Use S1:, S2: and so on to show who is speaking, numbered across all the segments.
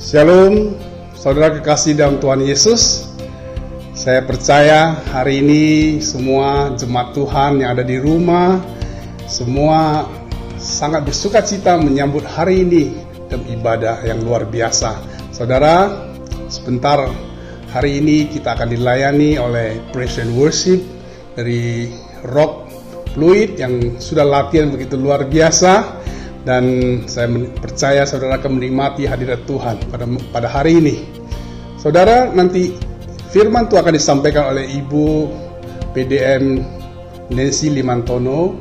S1: Shalom, saudara kekasih dalam Tuhan Yesus. Saya percaya hari ini semua jemaat Tuhan yang ada di rumah, semua sangat bersuka cita menyambut hari ini dalam ibadah yang luar biasa. Saudara, sebentar hari ini kita akan dilayani oleh praise and worship dari Rock Fluid yang sudah latihan begitu luar biasa. Dan saya percaya saudara akan menikmati hadirat Tuhan pada hari ini. Saudara, nanti firman Tuhan akan disampaikan oleh Ibu PDM Nancy Limantono.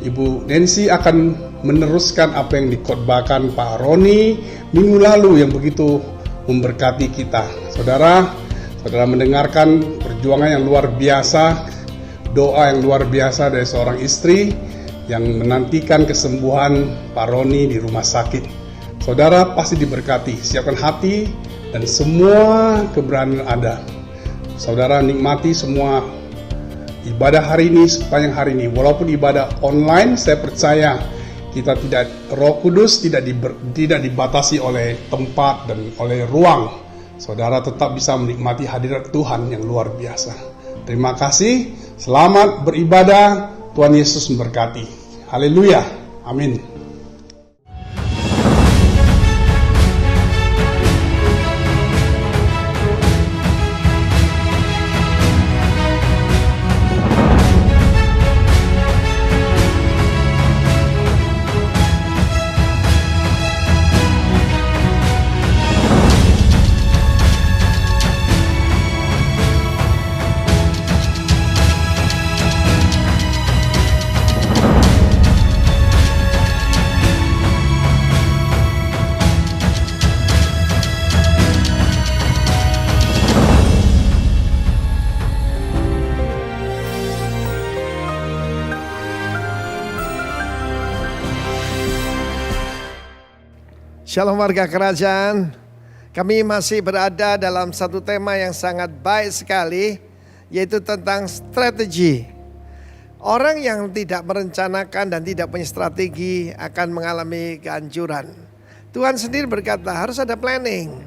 S1: Ibu Nancy akan meneruskan apa yang dikhotbahkan Pak Roni minggu lalu yang begitu memberkati kita. Saudara mendengarkan perjuangan yang luar biasa, doa yang luar biasa dari seorang istri yang menantikan kesembuhan Pak Roni di rumah sakit. Saudara pasti diberkati, siapkan hati dan semua keberanian ada. Saudara nikmati semua ibadah hari ini, sepanjang hari ini. Walaupun ibadah online, saya percaya kita Roh Kudus tidak dibatasi oleh tempat dan oleh ruang. Saudara tetap bisa menikmati hadirat Tuhan yang luar biasa. Terima kasih, selamat beribadah, Tuhan Yesus memberkati. Haleluya, amin.
S2: Shalom warga kerajaan, kami masih berada dalam satu tema yang sangat baik sekali, yaitu tentang strategi. Orang yang tidak merencanakan dan tidak punya strategi akan mengalami kehancuran. Tuhan sendiri berkata harus ada planning.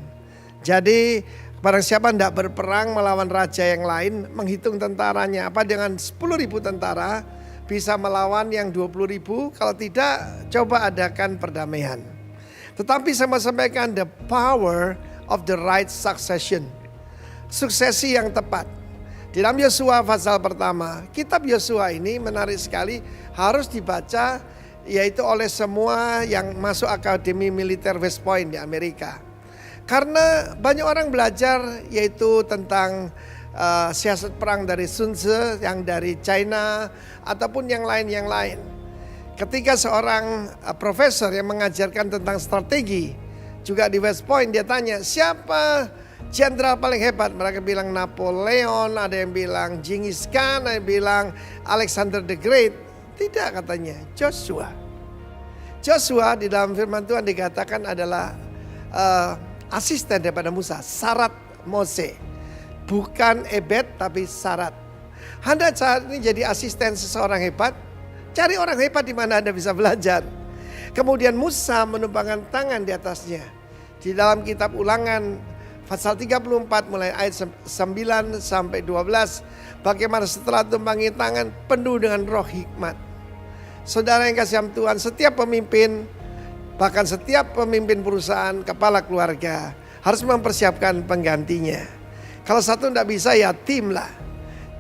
S2: Jadi barang siapa tidak berperang melawan raja yang lain, menghitung tentaranya. Apa dengan 10.000 tentara bisa melawan yang 20.000? Kalau tidak, coba adakan perdamaian. Tetapi saya mau sampaikan the power of the right succession. Suksesi yang tepat. Di dalam Yosua pasal pertama, kitab Yosua ini menarik sekali, harus dibaca yaitu oleh semua yang masuk Akademi Militer West Point di Amerika. Karena banyak orang belajar yaitu tentang siasat perang dari Sun Tzu, yang dari China ataupun yang lain. Ketika seorang profesor yang mengajarkan tentang strategi juga di West Point, dia tanya siapa jenderal paling hebat. Mereka bilang Napoleon, ada yang bilang Genghis Khan, ada yang bilang Alexander the Great. Tidak, katanya Joshua. Joshua di dalam firman Tuhan dikatakan adalah asisten daripada Musa, Sarat Mose. Bukan Ebed tapi Sarat. Anda saat ini jadi asisten seseorang hebat, cari orang hebat di mana Anda bisa belajar. Kemudian Musa menumpangkan tangan di atasnya. Di dalam kitab Ulangan pasal 34 mulai ayat 9 sampai 12. Bagaimana setelah tumpangi tangan penuh dengan roh hikmat. Saudara yang kasih Tuhan, setiap pemimpin, bahkan setiap pemimpin perusahaan, kepala keluarga harus mempersiapkan penggantinya. Kalau satu tidak bisa ya tim lah.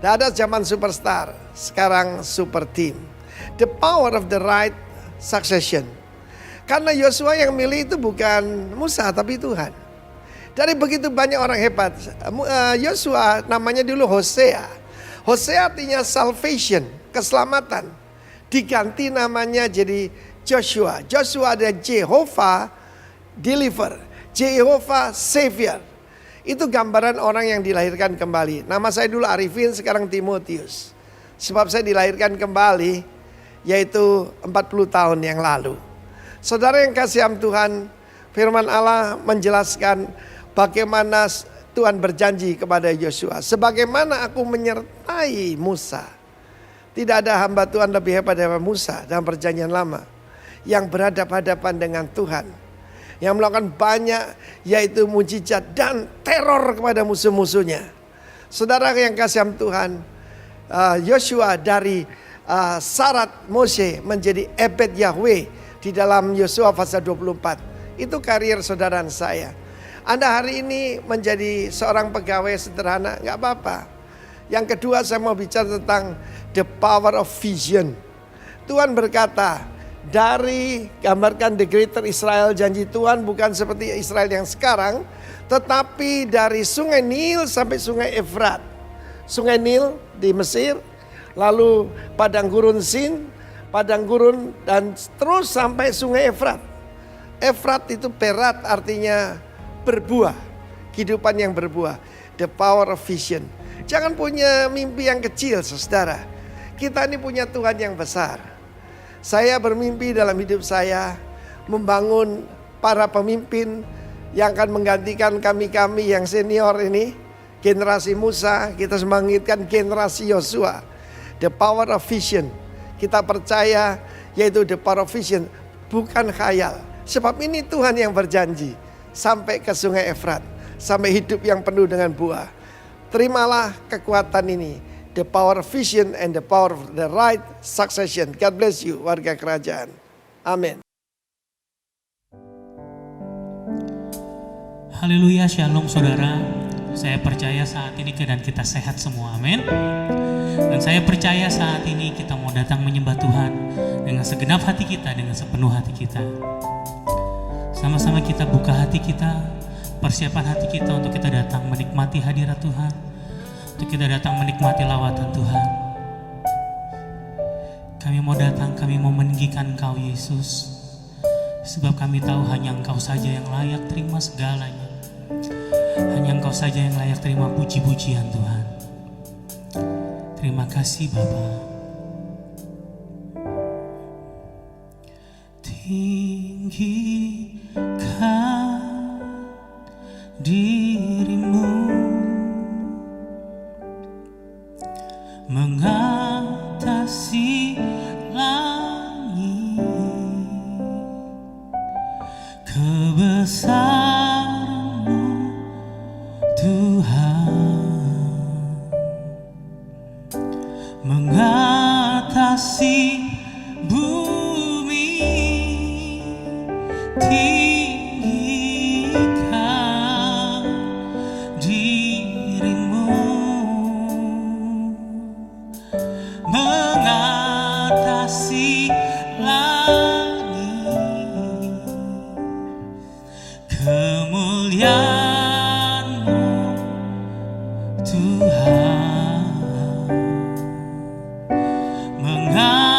S2: Tidak ada zaman superstar, sekarang super team. The power of the right succession. Karena Yosua yang milih itu bukan Musa tapi Tuhan. Dari begitu banyak orang hebat, Yosua namanya dulu Hosea. Hosea artinya salvation, keselamatan. Diganti namanya jadi Joshua. Joshua ada Jehovah deliver, Jehovah savior. Itu gambaran orang yang dilahirkan kembali. Nama saya dulu Arifin, sekarang Timotius. Sebab saya dilahirkan kembali yaitu 40 tahun yang lalu. Saudara yang kasih Tuhan, firman Allah menjelaskan bagaimana Tuhan berjanji kepada Yosua. Sebagaimana aku menyertai Musa. Tidak ada hamba Tuhan lebih hebat daripada Musa dalam perjanjian lama. Yang berhadapan-hadapan dengan Tuhan. yang melakukan banyak, yaitu mujizat dan teror kepada musuh-musuhnya. Saudara yang kasih Tuhan, Yosua dari syarat Mose menjadi ebed Yahweh di dalam Yosua pasal 24. Itu karir saudara dan saya. Anda hari ini menjadi seorang pegawai sederhana, nggak apa-apa. Yang kedua, saya mau bicara tentang the power of vision. Tuhan berkata, dari gambarkan the greater Israel, janji Tuhan bukan seperti Israel yang sekarang, tetapi dari sungai Nil sampai sungai Efrat. Sungai Nil di Mesir, lalu padang gurun Sin, padang gurun, dan terus sampai sungai Efrat. Efrat itu perat, artinya berbuah, kehidupan yang berbuah. The power of vision. Jangan punya mimpi yang kecil, saudara. Kita ini punya Tuhan yang besar. Saya bermimpi dalam hidup saya membangun para pemimpin yang akan menggantikan kami-kami yang senior ini. Generasi Musa, kita membangkitkan generasi Yosua. The power of vision. Kita percaya yaitu the power of vision, bukan khayal. Sebab ini Tuhan yang berjanji sampai ke sungai Efrat, sampai hidup yang penuh dengan buah. Terimalah kekuatan ini. The power of vision and the power of the right succession. God bless you, warga kerajaan. Amin.
S3: Haleluya, shalom saudara. Saya percaya saat ini keadaan kita sehat semua, amin. Dan saya percaya saat ini kita mau datang menyembah Tuhan dengan segenap hati kita, dengan sepenuh hati kita. Sama-sama kita buka hati kita, persiapan hati kita untuk kita datang menikmati hadirat Tuhan. Untuk kita datang menikmati lawatan Tuhan. Kami mau datang, kami mau meninggikan Engkau Yesus. Sebab kami tahu hanya Engkau saja yang layak terima segalanya. Hanya Engkau saja yang layak terima puji-pujian Tuhan. Terima kasih Bapa. Tinggikan dirimu, mengatasi langit, kebesaran-Mu Tuhan, mengatasi bumi, tinggikan dirimu, mengatasi langit, kemuliaan-Mu Tuhan, mengatasi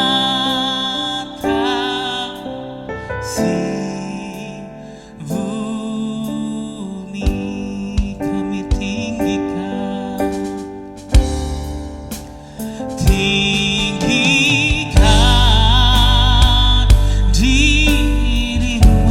S3: bumi. Kami tinggikan, tinggikan dirimu,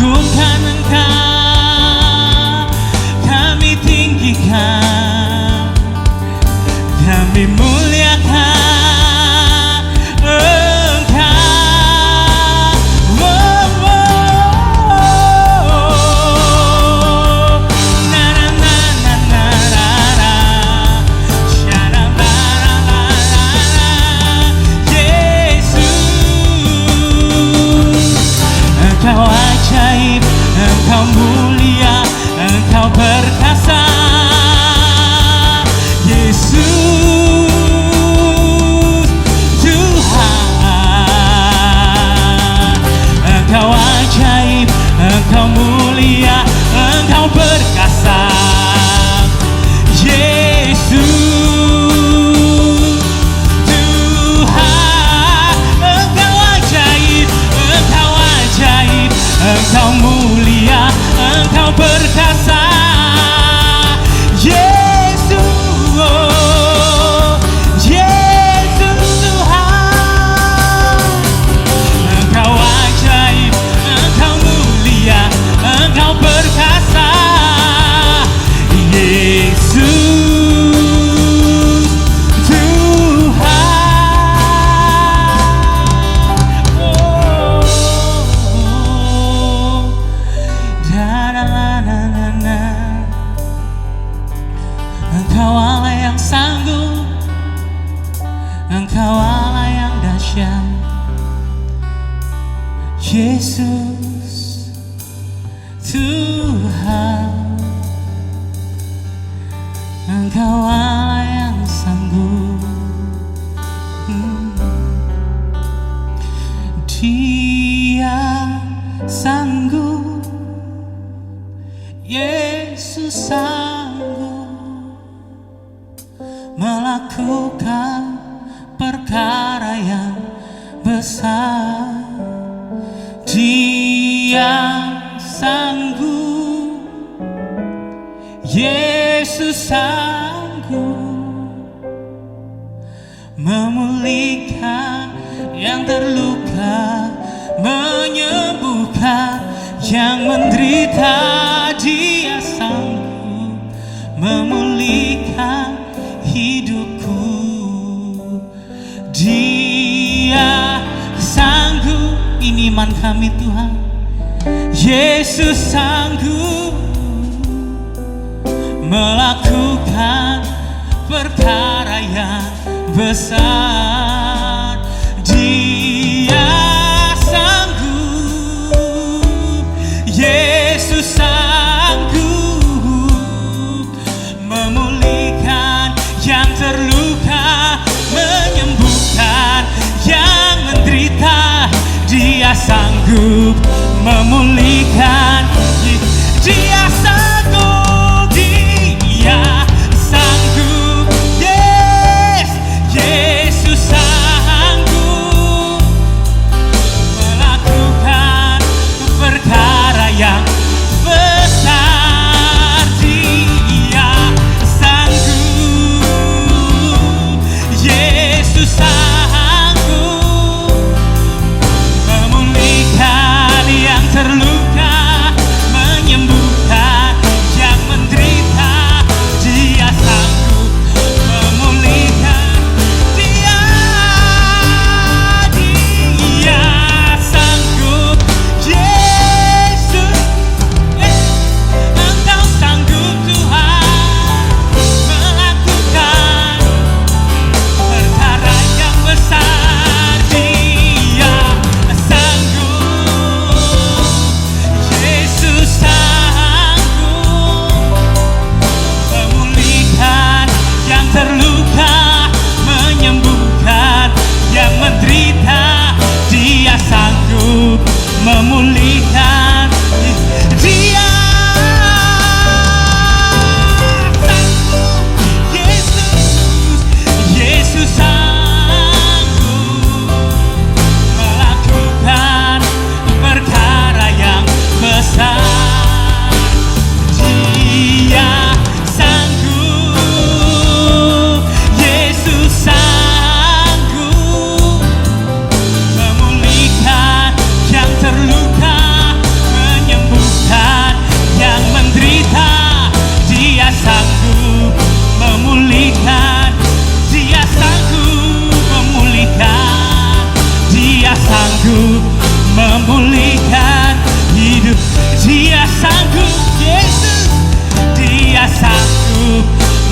S3: agungkan Engkau, kami tinggikan, kami muliakan Engkau. Na na na na na na na, syara la la la la la. Yesus, Engkau ajaib, Engkau mulia, Engkau perkasa. Yesus, Tuhan, Engkau ajaib, Engkau mulia, Engkau perkasa. Yesus, Tuhan, Engkau ajaib, Engkau ajaib, Engkau mulia, Engkau perkasa. Yesus, oh, Yesus Tuhan, Engkau ajaib, Engkau mulia, Engkau perkasa. Yesus Tuhan, oh, da da na na na na. Engkau Allah yang sanggup, Engkau Allah yang dahsyat. Yesus Tuhan, Engkau Allah yang sanggup. Dia sanggup, Yesus sanggup melakukan perkara yang besar. Dia sanggup, Yesus sanggup memulihkan yang terluka, menyembuhkan yang menderita. Dia sanggup memulihkan hidupku. Dia sanggup, ini iman kami Tuhan. Yesus sanggup melakukan perkara yang besar. Dia sanggup, Yesus sanggup memulihkan yang terluka, menyembuhkan yang menderita. Dia sanggup memulihkan. Dia sanggup, Dia sanggup. Yes, Yesus sanggup melakukan perkara yang besar. Dia sanggup, Yesus sanggup memulihkan yang terluka, memulihkan hidup. Dia sanggup, Yesus, Dia sanggup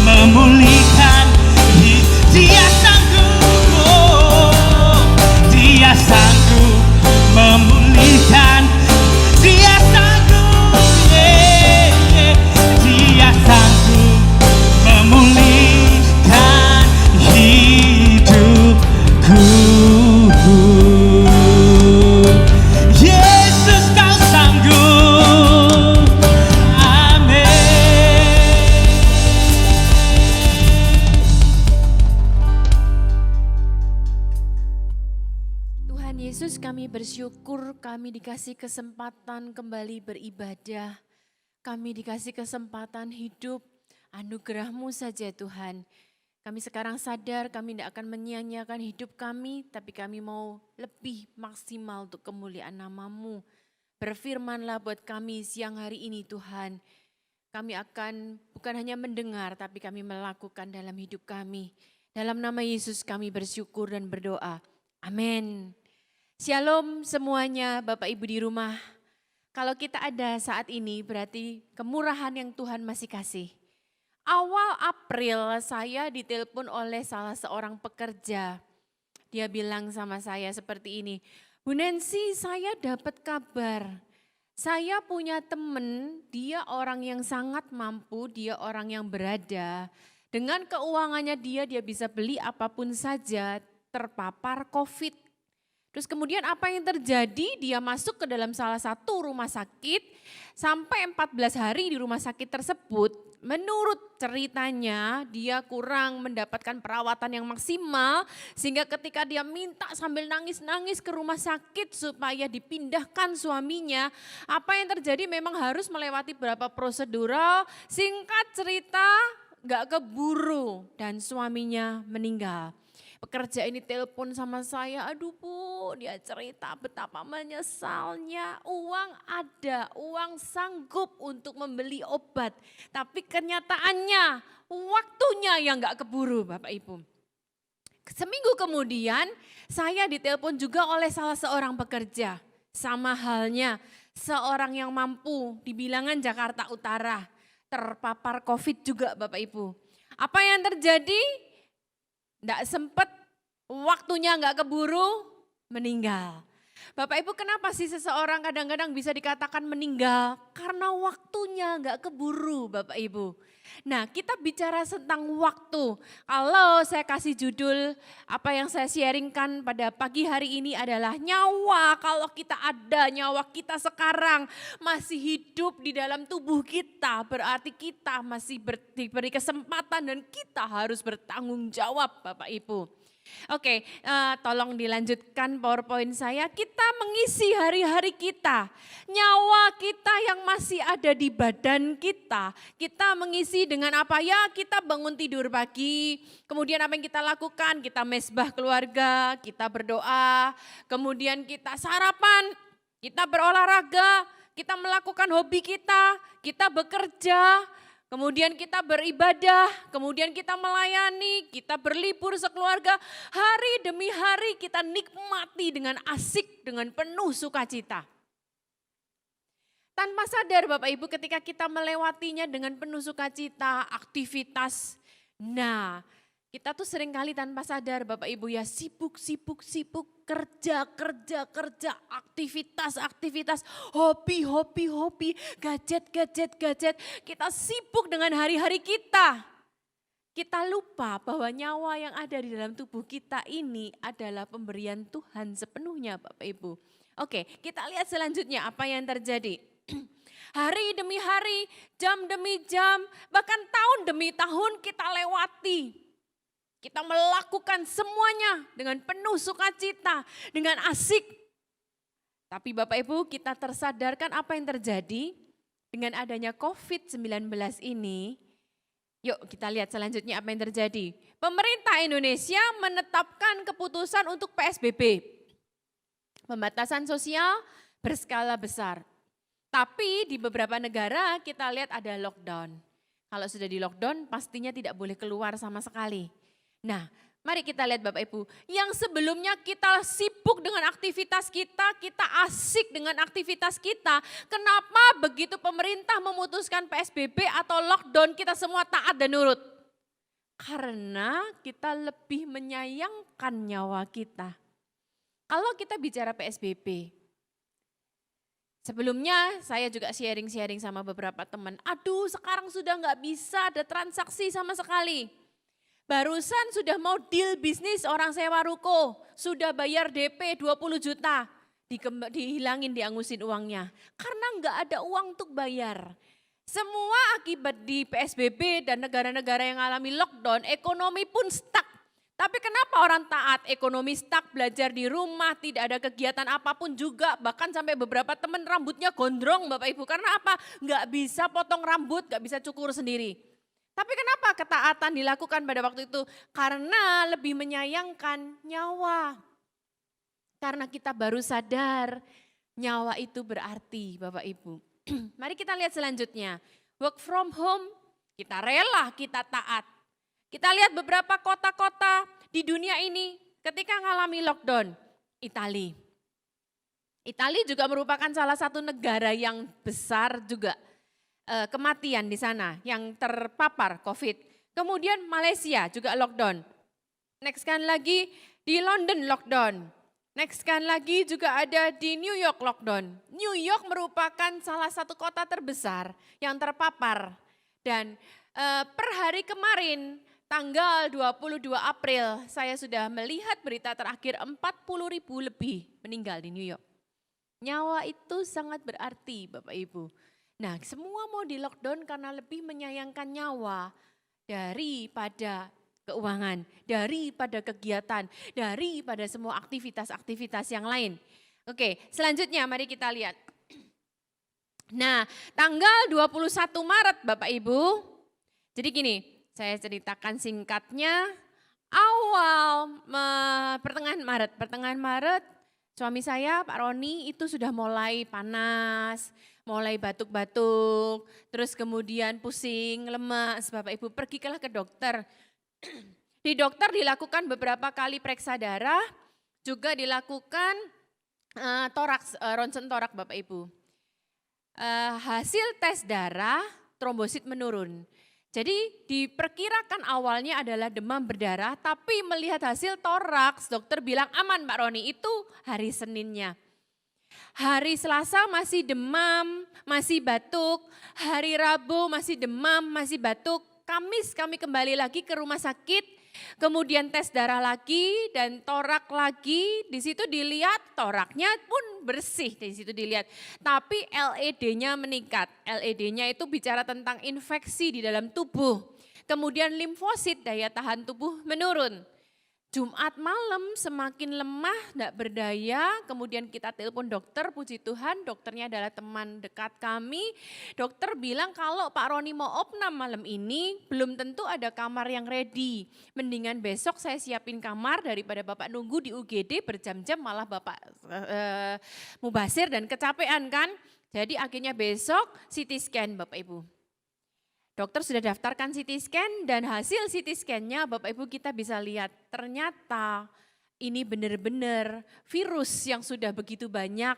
S3: memulihkan hidup. Dia sanggup, oh, Dia sanggup memulihkan. Dia sanggup, Dia sanggup memulihkan hidupku. Yesus, Kau sanggup. Amin.
S4: Tuhan Yesus, kami bersyukur kami dikasih kesempatan kembali beribadah. Kami dikasih kesempatan hidup, anugerah-Mu saja Tuhan. Kami sekarang sadar kami tidak akan menyia-nyiakan hidup kami, tapi kami mau lebih maksimal untuk kemuliaan nama-Mu. Berfirmanlah buat kami siang hari ini Tuhan. Kami akan bukan hanya mendengar, tapi kami melakukan dalam hidup kami. Dalam nama Yesus kami bersyukur dan berdoa. Amin. Shalom semuanya Bapak Ibu di rumah. Kalau kita ada saat ini berarti kemurahan yang Tuhan masih kasih. Awal April saya ditelepon oleh salah seorang pekerja. Dia bilang sama saya seperti ini, Bu Nancy, saya dapat kabar. Saya punya teman, dia orang yang sangat mampu, dia orang yang berada. Dengan keuangannya dia bisa beli apapun saja, terpapar COVID. Terus kemudian apa yang terjadi? Dia masuk ke dalam salah satu rumah sakit, sampai 14 hari di rumah sakit tersebut. Menurut ceritanya dia kurang mendapatkan perawatan yang maksimal sehingga ketika dia minta sambil nangis-nangis ke rumah sakit supaya dipindahkan suaminya, apa yang terjadi memang harus melewati beberapa prosedural, singkat cerita gak keburu dan suaminya meninggal. Pekerja ini telepon sama saya, aduh Bu, dia cerita betapa menyesalnya, uang ada, uang sanggup untuk membeli obat. Tapi kenyataannya waktunya yang gak keburu Bapak Ibu. Seminggu kemudian saya ditelepon juga oleh salah seorang pekerja. Sama halnya seorang yang mampu di bilangan Jakarta Utara, terpapar COVID juga Bapak Ibu. Apa yang terjadi? Tidak sempat, waktunya nggak keburu, meninggal. Bapak Ibu, kenapa sih seseorang kadang-kadang bisa dikatakan meninggal? Karena waktunya nggak keburu Bapak Ibu. Nah, kita bicara tentang waktu. Kalau saya kasih judul, apa yang saya sharingkan pada pagi hari ini adalah nyawa. Kalau kita ada nyawa kita sekarang masih hidup di dalam tubuh kita, berarti kita masih diberi kesempatan dan kita harus bertanggung jawab Bapak Ibu. Oke, tolong dilanjutkan PowerPoint saya. Kita mengisi hari-hari kita, nyawa kita yang masih ada di badan kita. Kita mengisi dengan apa ya? Kita bangun tidur pagi, kemudian apa yang kita lakukan? Kita mesbah keluarga, kita berdoa, kemudian kita sarapan, kita berolahraga, kita melakukan hobi kita bekerja, kemudian kita beribadah, kemudian kita melayani, kita berlibur sekeluarga. Hari demi hari kita nikmati dengan asik, dengan penuh sukacita. Tanpa sadar Bapak Ibu ketika kita melewatinya dengan penuh sukacita, aktivitas. Nah, kita tuh seringkali tanpa sadar Bapak Ibu ya sibuk, kerja, aktivitas, hobi, gadget. Kita sibuk dengan hari-hari kita. Kita lupa bahwa nyawa yang ada di dalam tubuh kita ini adalah pemberian Tuhan sepenuhnya Bapak Ibu. Oke, kita lihat selanjutnya apa yang terjadi. Hari demi hari, jam demi jam, bahkan tahun demi tahun kita lewati. Kita melakukan semuanya dengan penuh sukacita, dengan asik. Tapi Bapak Ibu kita tersadarkan apa yang terjadi dengan adanya COVID-19 ini. Yuk kita lihat selanjutnya apa yang terjadi. Pemerintah Indonesia menetapkan keputusan untuk PSBB. Pembatasan sosial berskala besar. Tapi di beberapa negara kita lihat ada lockdown. Kalau sudah di lockdown pastinya tidak boleh keluar sama sekali. Nah, Mari kita lihat Bapak Ibu, yang sebelumnya kita sibuk dengan aktivitas kita asik dengan aktivitas kita. Kenapa begitu pemerintah memutuskan PSBB atau lockdown kita semua taat dan nurut? Karena kita lebih menyayangkan nyawa kita. Kalau kita bicara PSBB, sebelumnya saya juga sharing-sharing sama beberapa teman. Aduh sekarang sudah nggak bisa ada transaksi sama sekali. Barusan sudah mau deal bisnis orang sewa ruko, sudah bayar DP 20 juta, dihilangin, diangusin uangnya. Karena nggak ada uang untuk bayar. Semua akibat di PSBB dan negara-negara yang alami lockdown, ekonomi pun stuck. Tapi kenapa orang taat? Ekonomi stuck, belajar di rumah, tidak ada kegiatan apapun juga. Bahkan sampai beberapa teman rambutnya gondrong Bapak Ibu. Karena apa? Nggak bisa potong rambut, nggak bisa cukur sendiri. Tapi kenapa ketaatan dilakukan pada waktu itu? Karena lebih menyayangkan nyawa. Karena kita baru sadar nyawa itu berarti Bapak Ibu. Mari kita lihat selanjutnya. Work from home, kita rela, kita taat. Kita lihat beberapa kota-kota di dunia ini ketika mengalami lockdown. Italia. Italia juga merupakan salah satu negara yang besar juga. Kematian di sana yang terpapar COVID. Kemudian Malaysia juga lockdown. Next kan lagi di London lockdown. Next kan lagi juga ada di New York lockdown. New York merupakan salah satu kota terbesar yang terpapar. Dan per hari kemarin tanggal 22 April saya sudah melihat berita terakhir 40.000 lebih meninggal di New York. Nyawa itu sangat berarti Bapak Ibu. Nah, semua mau di lockdown karena lebih menyayangkan nyawa daripada keuangan, daripada kegiatan, daripada semua aktivitas-aktivitas yang lain. Oke, selanjutnya mari kita lihat. Nah, tanggal 21 Maret Bapak Ibu. Jadi gini, saya ceritakan singkatnya. Pertengahan Maret, suami saya Pak Roni itu sudah mulai panas, mulai batuk-batuk, terus kemudian pusing, lemas, Bapak Ibu pergilah ke dokter. Di dokter dilakukan beberapa kali periksa darah, juga dilakukan ronsen torak Bapak Ibu. Hasil tes darah, trombosit menurun. Jadi diperkirakan awalnya adalah demam berdarah, tapi melihat hasil toraks, dokter bilang aman Pak Roni, itu hari Seninnya. Hari Selasa masih demam, masih batuk. Hari Rabu masih demam, masih batuk. Kamis kami kembali lagi ke rumah sakit. Kemudian tes darah lagi dan torak lagi. Di situ dilihat toraknya pun bersih, di situ dilihat. Tapi LED-nya meningkat. LED-nya itu bicara tentang infeksi di dalam tubuh. Kemudian limfosit, daya tahan tubuh menurun. Jumat malam semakin lemah, tidak berdaya, kemudian kita telepon dokter, puji Tuhan dokternya adalah teman dekat kami. Dokter bilang kalau Pak Roni mau opnam malam ini belum tentu ada kamar yang ready. Mendingan besok saya siapin kamar daripada Bapak nunggu di UGD berjam-jam malah Bapak mubasir dan kecapean kan. Jadi akhirnya besok CT scan Bapak Ibu. Dokter sudah daftarkan CT scan dan hasil CT scan-nya Bapak Ibu kita bisa lihat ternyata ini benar-benar virus yang sudah begitu banyak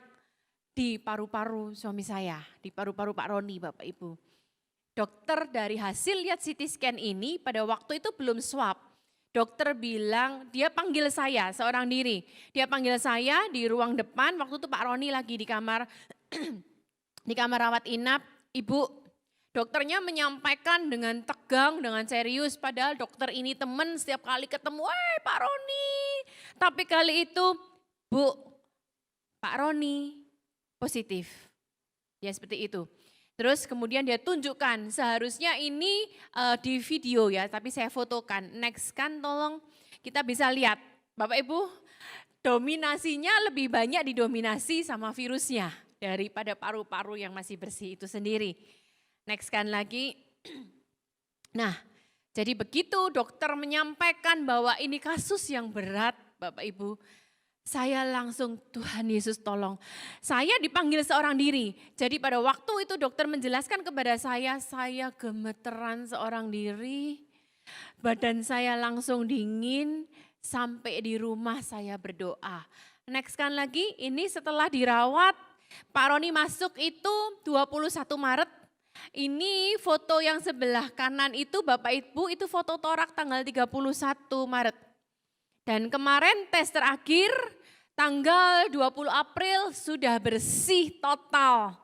S4: di paru-paru suami saya, di paru-paru Pak Roni Bapak Ibu. Dokter dari hasil lihat CT scan ini pada waktu itu belum swab. Dokter bilang dia panggil saya seorang diri. Dia panggil saya di ruang depan waktu itu Pak Roni lagi di kamar di kamar rawat inap. Ibu, dokternya menyampaikan dengan tegang, dengan serius, padahal dokter ini teman setiap kali ketemu, Pak Roni. Tapi kali itu, Bu, Pak Roni positif. Ya seperti itu. Terus kemudian dia tunjukkan, seharusnya ini di video ya, tapi saya fotokan. Next kan tolong kita bisa lihat, Bapak Ibu, dominasinya lebih banyak didominasi sama virusnya daripada paru-paru yang masih bersih itu sendiri. Next kan lagi. Nah, jadi begitu dokter menyampaikan bahwa ini kasus yang berat Bapak Ibu. Saya langsung Tuhan Yesus tolong. Saya dipanggil seorang diri. Jadi pada waktu itu dokter menjelaskan kepada saya gemeteran seorang diri. Badan saya langsung dingin, sampai di rumah saya berdoa. Next kan lagi, ini setelah dirawat, Pak Roni masuk itu 21 Maret. Ini foto yang sebelah kanan itu Bapak Ibu, itu foto torak tanggal 31 Maret. Dan kemarin tes terakhir tanggal 20 April sudah bersih total.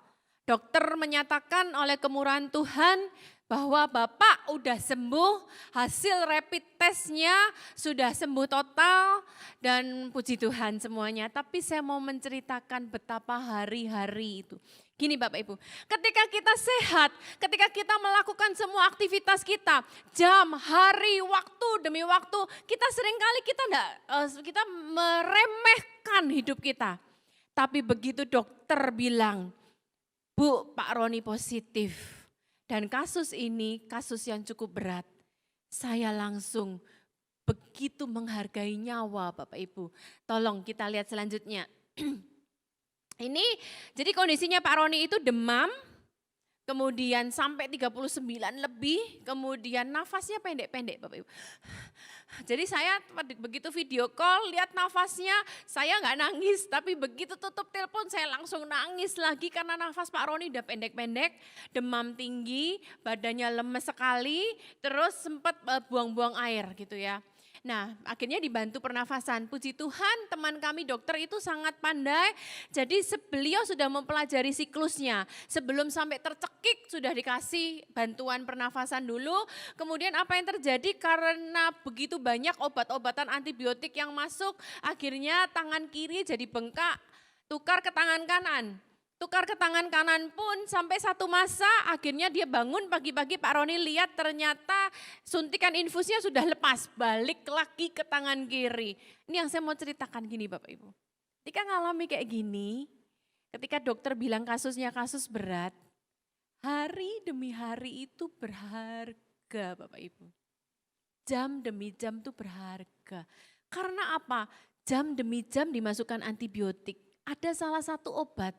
S4: Dokter menyatakan oleh kemurahan Tuhan bahwa Bapak udah sembuh, hasil rapid testnya sudah sembuh total dan puji Tuhan semuanya. Tapi saya mau menceritakan betapa hari-hari itu. Gini Bapak Ibu, ketika kita sehat, ketika kita melakukan semua aktivitas kita, jam, hari, waktu demi waktu, kita seringkali kita meremehkan hidup kita. Tapi begitu dokter bilang, Bu, Pak Roni positif. Dan kasus ini kasus yang cukup berat. Saya langsung begitu menghargai nyawa Bapak Ibu. Tolong kita lihat selanjutnya. Ini jadi kondisinya Pak Roni itu demam, kemudian sampai 39 lebih, kemudian nafasnya pendek-pendek Bapak Ibu. Jadi saya begitu video call lihat nafasnya, saya nggak nangis, tapi begitu tutup telepon saya langsung nangis lagi karena nafas Pak Roni udah pendek-pendek, demam tinggi, badannya lemes sekali, terus sempat buang-buang air gitu ya. Nah, akhirnya dibantu pernafasan. Puji Tuhan, teman kami dokter itu sangat pandai. Jadi beliau sudah mempelajari siklusnya. Sebelum sampai tercekik sudah dikasih bantuan pernafasan dulu. Kemudian apa yang terjadi karena begitu banyak obat-obatan antibiotik yang masuk, akhirnya tangan kiri jadi bengkak, tukar ke tangan kanan. Tukar ke tangan kanan pun sampai satu masa akhirnya dia bangun pagi-pagi Pak Roni lihat ternyata suntikan infusnya sudah lepas, balik lagi ke tangan kiri. Ini yang saya mau ceritakan gini Bapak Ibu. Ketika ngalami kayak gini, ketika dokter bilang kasusnya kasus berat, hari demi hari itu berharga Bapak Ibu. Jam demi jam itu berharga. Karena apa? Jam demi jam dimasukkan antibiotik. Ada salah satu obat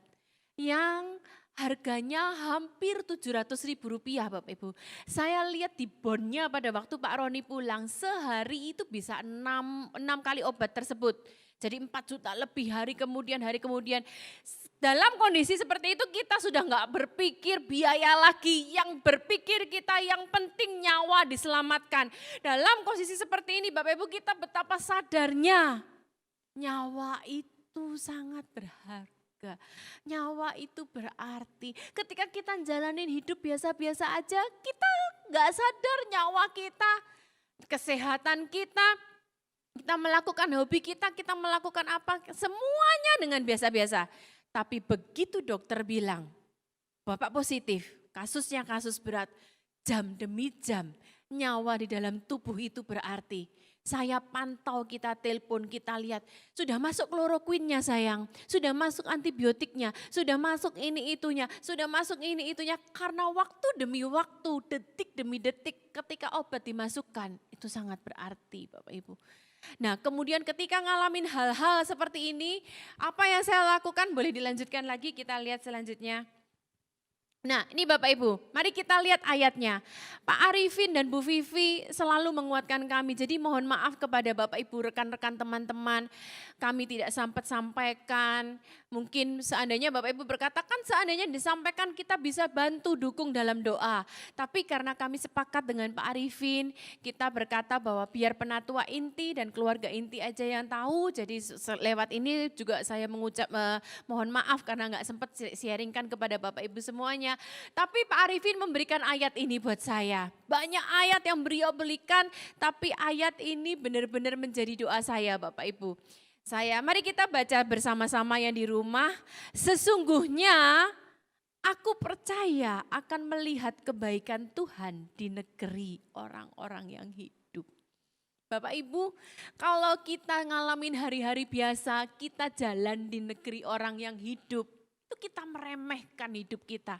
S4: yang harganya hampir Rp700.000 Bapak Ibu. Saya lihat di bonnya pada waktu Pak Roni pulang, sehari itu bisa 6 kali obat tersebut. Jadi 4 juta lebih hari kemudian. Dalam kondisi seperti itu kita sudah nggak berpikir biaya lagi, yang berpikir kita yang penting nyawa diselamatkan. Dalam posisi seperti ini Bapak Ibu kita betapa sadarnya nyawa itu sangat berharga. Nyawa itu berarti ketika kita jalanin hidup biasa-biasa aja kita nggak sadar nyawa kita, kesehatan kita melakukan hobi kita melakukan apa, semuanya dengan biasa-biasa. Tapi begitu dokter bilang, Bapak positif, kasusnya kasus berat, jam demi jam nyawa di dalam tubuh itu berarti. Saya pantau, kita telepon, kita lihat, sudah masuk kloroquinnya sayang, sudah masuk antibiotiknya, sudah masuk ini itunya, karena waktu demi waktu, detik demi detik ketika obat dimasukkan, itu sangat berarti Bapak Ibu. Nah kemudian ketika ngalamin hal-hal seperti ini, apa yang saya lakukan? Boleh dilanjutkan lagi, kita lihat selanjutnya. Nah ini Bapak Ibu, mari kita lihat ayatnya. Pak Arifin dan Bu Vivi selalu menguatkan kami, jadi mohon maaf kepada Bapak Ibu, rekan-rekan teman-teman, kami tidak sempat sampaikan. Mungkin seandainya Bapak Ibu berkata, kan seandainya disampaikan kita bisa bantu dukung dalam doa. Tapi karena kami sepakat dengan Pak Arifin, kita berkata bahwa biar penatua inti dan keluarga inti aja yang tahu. Jadi lewat ini juga saya mengucap mohon maaf karena nggak sempat sharingkan kepada Bapak Ibu semuanya. Tapi Pak Arifin memberikan ayat ini buat saya. Banyak ayat yang beliau berikan, tapi ayat ini benar-benar menjadi doa saya Bapak Ibu. Mari kita baca bersama-sama yang di rumah. Sesungguhnya aku percaya akan melihat kebaikan Tuhan di negeri orang-orang yang hidup. Bapak Ibu, kalau kita ngalamin hari-hari biasa, kita jalan di negeri orang yang hidup, itu kita meremehkan hidup kita.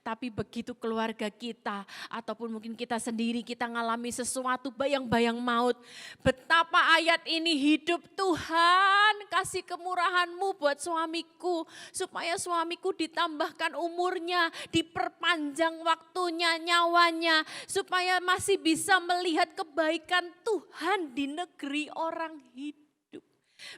S4: Tapi begitu keluarga kita ataupun mungkin kita sendiri kita ngalami sesuatu bayang-bayang maut. Betapa ayat ini hidup Tuhan kasih kemurahan-Mu buat suamiku. Supaya suamiku ditambahkan umurnya, diperpanjang waktunya, nyawanya. Supaya masih bisa melihat kebaikan Tuhan di negeri orang hidup.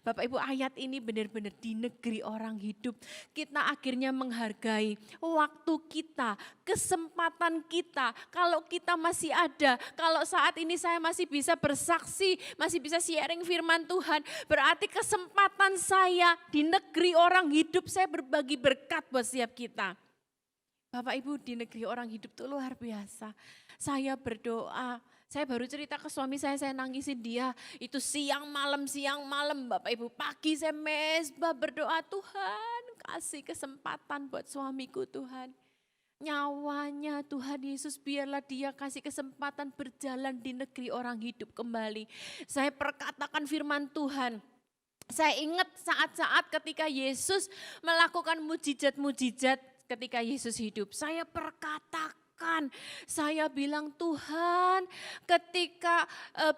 S4: Bapak Ibu, ayat ini benar-benar di negeri orang hidup. Kita akhirnya menghargai waktu kita, kesempatan kita. Kalau kita masih ada, kalau saat ini saya masih bisa bersaksi, masih bisa sharing firman Tuhan. Berarti kesempatan saya di negeri orang hidup, saya berbagi berkat buat setiap kita. Bapak Ibu, di negeri orang hidup itu luar biasa. Saya berdoa. Saya baru cerita ke suami saya nangisin dia. Itu siang malam Bapak Ibu. Pagi saya mesbah berdoa, Tuhan kasih kesempatan buat suamiku Tuhan. Nyawanya Tuhan Yesus, biarlah dia kasih kesempatan berjalan di negeri orang hidup kembali. Saya perkatakan firman Tuhan. Saya ingat saat-saat ketika Yesus melakukan mujizat-mujizat ketika Yesus hidup. Saya perkatakan. Saya bilang, Tuhan, ketika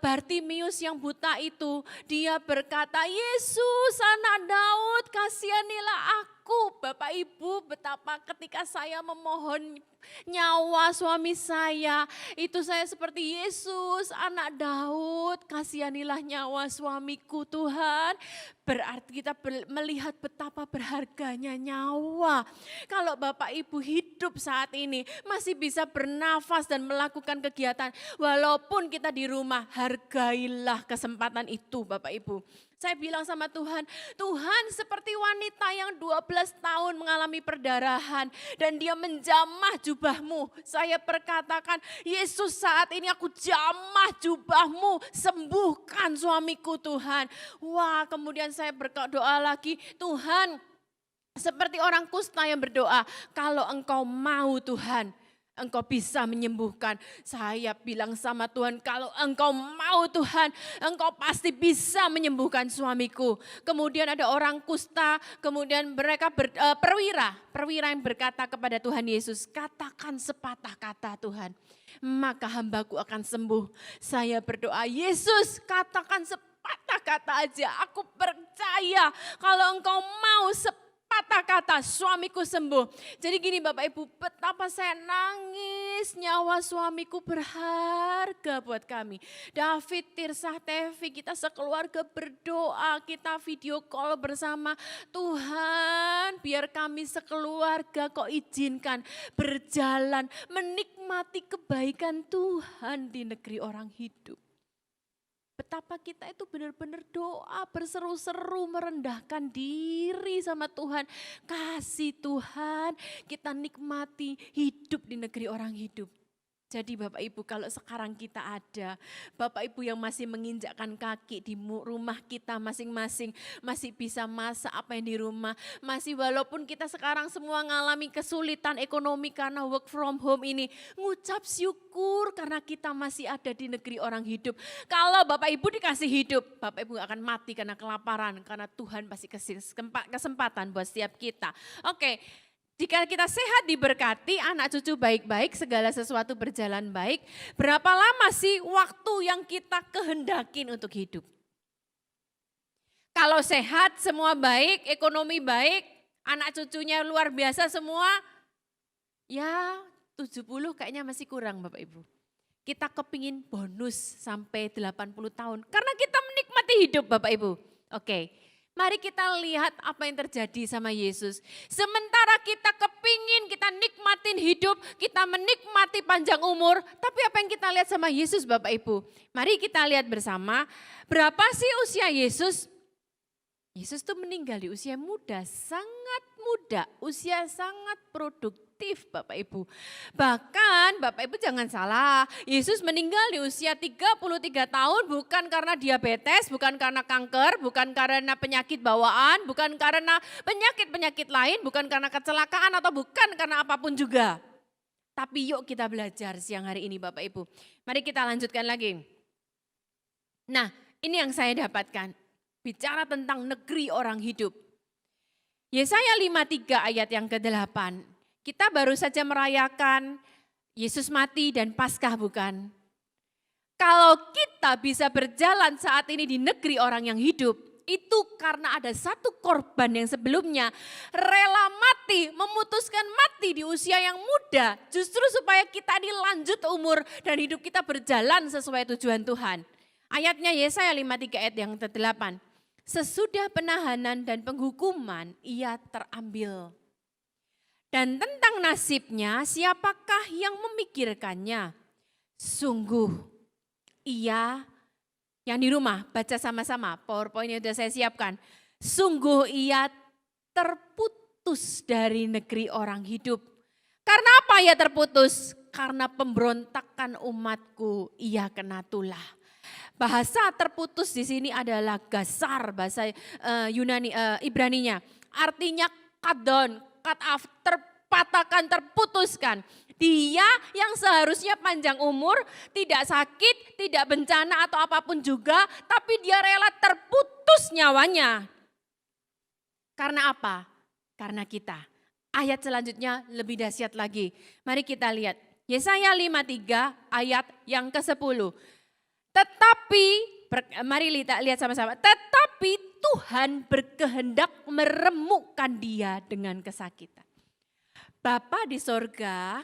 S4: Bartimius yang buta itu, dia berkata, Yesus anak Daud, kasihanilah aku. Bapak Ibu, betapa ketika saya memohon nyawa suami saya, itu saya seperti Yesus anak Daud, kasihanilah nyawa suamiku Tuhan. Berarti kita melihat betapa berharganya nyawa. Kalau Bapak Ibu hidup saat ini masih bisa bernafas dan melakukan kegiatan, walaupun kita di rumah, hargailah kesempatan itu Bapak Ibu. Saya bilang sama Tuhan, Tuhan seperti wanita yang 12 tahun mengalami perdarahan dan dia menjamah jubahmu. Saya perkatakan, Yesus saat ini aku jamah jubahmu, sembuhkan suamiku Tuhan. Wah, kemudian saya berdoa lagi, Tuhan seperti orang kusta yang berdoa, kalau engkau mau Tuhan, engkau bisa menyembuhkan. Saya bilang sama Tuhan, kalau engkau mau Tuhan, engkau pasti bisa menyembuhkan suamiku. Kemudian ada orang kusta, kemudian mereka perwira yang berkata kepada Tuhan Yesus, katakan sepatah kata Tuhan, maka hambaku akan sembuh. Saya berdoa, Yesus katakan sepatah kata aja, aku percaya kalau engkau mau sepatah kata suamiku sembuh. Jadi gini Bapak Ibu, betapa saya nangis, nyawa suamiku berharga buat kami. David, Tirsah, Tevi, kita sekeluarga berdoa, kita video call bersama. Tuhan, biar kami sekeluarga kau izinkan berjalan menikmati kebaikan Tuhan di negeri orang hidup. Betapa kita itu benar-benar doa berseru-seru merendahkan diri sama Tuhan. Kasih Tuhan kita nikmati hidup di negeri orang hidup. Jadi Bapak Ibu kalau sekarang kita ada, Bapak Ibu yang masih menginjakkan kaki di rumah kita masing-masing, masih bisa masak apa yang di rumah, masih walaupun kita sekarang semua mengalami kesulitan ekonomi karena work from home ini, ngucap syukur karena kita masih ada di negeri orang hidup. Kalau Bapak Ibu dikasih hidup, Bapak Ibu akan mati karena kelaparan, karena Tuhan pasti kasih kesempatan buat setiap kita. Oke. Jika kita sehat diberkati, anak cucu baik-baik, segala sesuatu berjalan baik, berapa lama sih waktu yang kita kehendakin untuk hidup? Kalau sehat, semua baik, ekonomi baik, anak cucunya luar biasa semua, ya 70 kayaknya masih kurang Bapak Ibu. Kita kepingin bonus sampai 80 tahun, karena kita menikmati hidup Bapak Ibu. Oke. Mari kita lihat apa yang terjadi sama Yesus. Sementara kita kepingin, kita nikmatin hidup, kita menikmati panjang umur. Tapi apa yang kita lihat sama Yesus Bapak Ibu? Mari kita lihat bersama, berapa sih usia Yesus? Yesus tuh meninggal di usia muda, sangat muda, usia sangat produktif Bapak Ibu. Bahkan Bapak Ibu jangan salah, Yesus meninggal di usia 33 tahun bukan karena diabetes, bukan karena kanker, bukan karena penyakit bawaan, bukan karena penyakit-penyakit lain, bukan karena kecelakaan atau bukan karena apapun juga. Tapi yuk kita belajar siang hari ini Bapak Ibu. Mari kita lanjutkan lagi. Nah ini yang saya dapatkan. Bicara tentang negeri orang hidup. Yesaya 53 ayat yang ke-8. Kita baru saja merayakan Yesus mati dan Paskah bukan? Kalau kita bisa berjalan saat ini di negeri orang yang hidup, Itu karena ada satu korban yang sebelumnya rela mati, memutuskan mati di usia yang muda. Justru supaya kita ini lanjut umur dan hidup kita berjalan sesuai tujuan Tuhan. Ayatnya Yesaya 53 ayat yang ke-8. Sesudah penahanan dan penghukuman ia terambil. Dan tentang nasibnya siapakah yang memikirkannya? Sungguh ia yang di rumah baca sama-sama, PowerPoint yang sudah saya siapkan. Sungguh ia terputus dari negeri orang hidup. Karena apa ia terputus? Karena pemberontakan umatku ia kena tulah. Bahasa terputus di sini adalah gasar, bahasa Yunani Ibraninya. Artinya kadon, cut off, terpatahkan, terputuskan. Dia yang seharusnya panjang umur, tidak sakit, tidak bencana atau apapun juga, tapi dia rela terputus nyawanya. Karena apa? Karena kita. Ayat selanjutnya lebih dahsyat lagi. Mari kita lihat. Yesaya 53 ayat yang ke-10. Tetapi, mari lihat sama-sama. Tetapi Tuhan berkehendak meremukkan dia dengan kesakitan. Bapa di sorga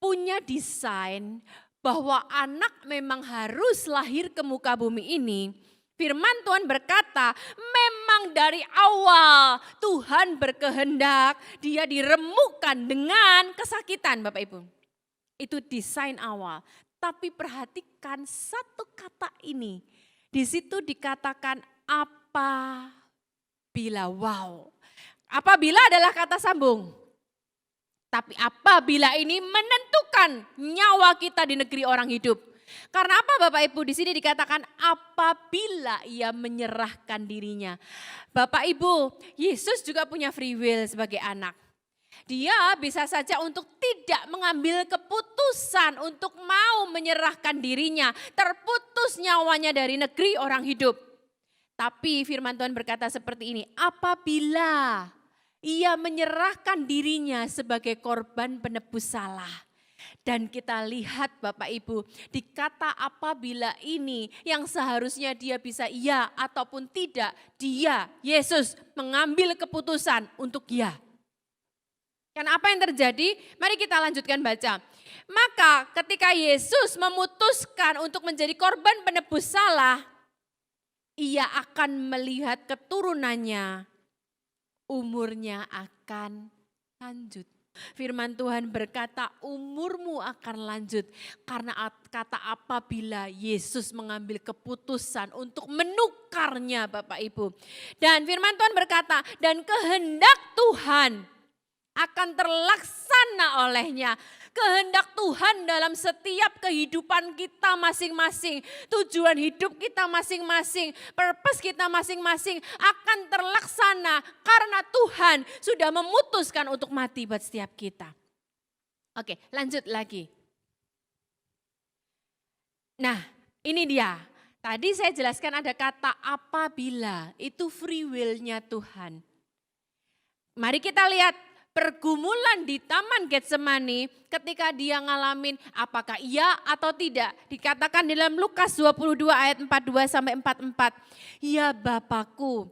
S4: punya desain bahwa anak memang harus lahir ke muka bumi ini. Firman Tuhan berkata, memang dari awal Tuhan berkehendak dia diremukkan dengan kesakitan, Bapak Ibu. Itu desain awal. Tapi perhatikan satu kata ini. Di situ dikatakan apabila. Wow. Apabila adalah kata sambung. Tapi apabila ini menentukan nyawa kita di negeri orang hidup. Karena apa Bapak Ibu? Di sini dikatakan apabila ia menyerahkan dirinya. Bapak Ibu, Yesus juga punya free will sebagai anak. Dia bisa saja untuk tidak mengambil keputusan untuk mau menyerahkan dirinya. Terputus nyawanya dari negeri orang hidup. Tapi firman Tuhan berkata seperti ini, apabila ia menyerahkan dirinya sebagai korban penebus salah. Dan kita lihat Bapak Ibu, di kata apabila ini yang seharusnya dia bisa iya ataupun tidak, dia, Yesus mengambil keputusan untuk iya. Dan apa yang terjadi? Mari kita lanjutkan baca. Maka ketika Yesus memutuskan untuk menjadi korban penebus salah, ia akan melihat keturunannya. Umurnya akan lanjut. Firman Tuhan berkata umurmu akan lanjut. Karena kata apabila Yesus mengambil keputusan untuk menukarnya Bapak Ibu. Dan firman Tuhan berkata dan kehendak Tuhan akan terlaksana olehnya. Kehendak Tuhan dalam setiap kehidupan kita masing-masing, tujuan hidup kita masing-masing, purpose kita masing-masing akan terlaksana karena Tuhan sudah memutuskan untuk mati buat setiap kita. Oke, lanjut lagi. Nah, ini dia. Tadi saya jelaskan ada kata apabila, itu free will-nya Tuhan. Mari kita lihat. Pergumulan di Taman Getsemani ketika dia ngalamin apakah iya atau tidak. Dikatakan dalam Lukas 22 ayat 42 sampai 44. Ya Bapakku,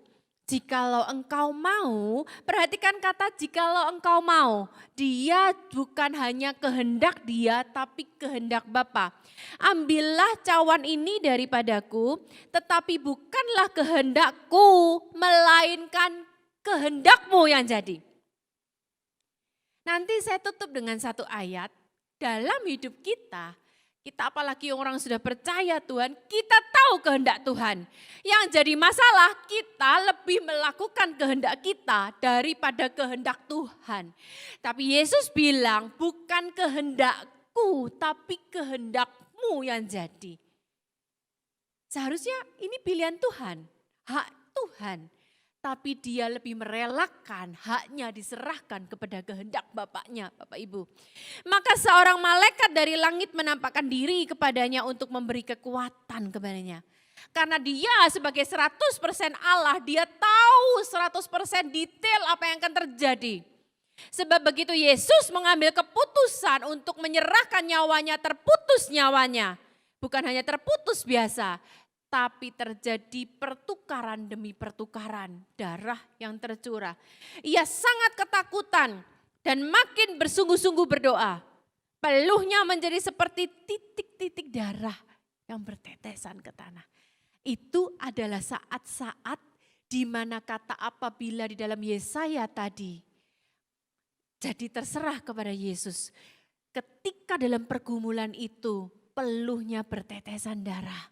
S4: jikalau engkau mau, perhatikan kata jikalau engkau mau. Dia bukan hanya kehendak dia tapi kehendak Bapa. Ambillah cawan ini daripadaku, tetapi bukanlah kehendakku melainkan kehendakmu yang jadi. Nanti saya tutup dengan satu ayat, dalam hidup kita apalagi orang sudah percaya Tuhan, kita tahu kehendak Tuhan. Yang jadi masalah kita lebih melakukan kehendak kita daripada kehendak Tuhan. Tapi Yesus bilang bukan kehendakku tapi kehendakmu yang jadi. Seharusnya ini pilihan Tuhan, hak Tuhan. Tapi dia lebih merelakan haknya diserahkan kepada kehendak Bapaknya, Bapak Ibu. Maka seorang malaikat dari langit menampakkan diri kepadanya untuk memberi kekuatan kepadanya. Karena dia sebagai 100% Allah, dia tahu 100% detail apa yang akan terjadi. Sebab begitu Yesus mengambil keputusan untuk menyerahkan nyawanya, terputus nyawanya. Bukan hanya terputus biasa, tapi terjadi pertukaran demi pertukaran darah yang tercurah. Ia sangat ketakutan dan makin bersungguh-sungguh berdoa. Peluhnya menjadi seperti titik-titik darah yang bertetesan ke tanah. Itu adalah saat-saat di mana kata apabila di dalam Yesaya tadi jadi terserah kepada Yesus. Ketika dalam pergumulan itu peluhnya bertetesan darah.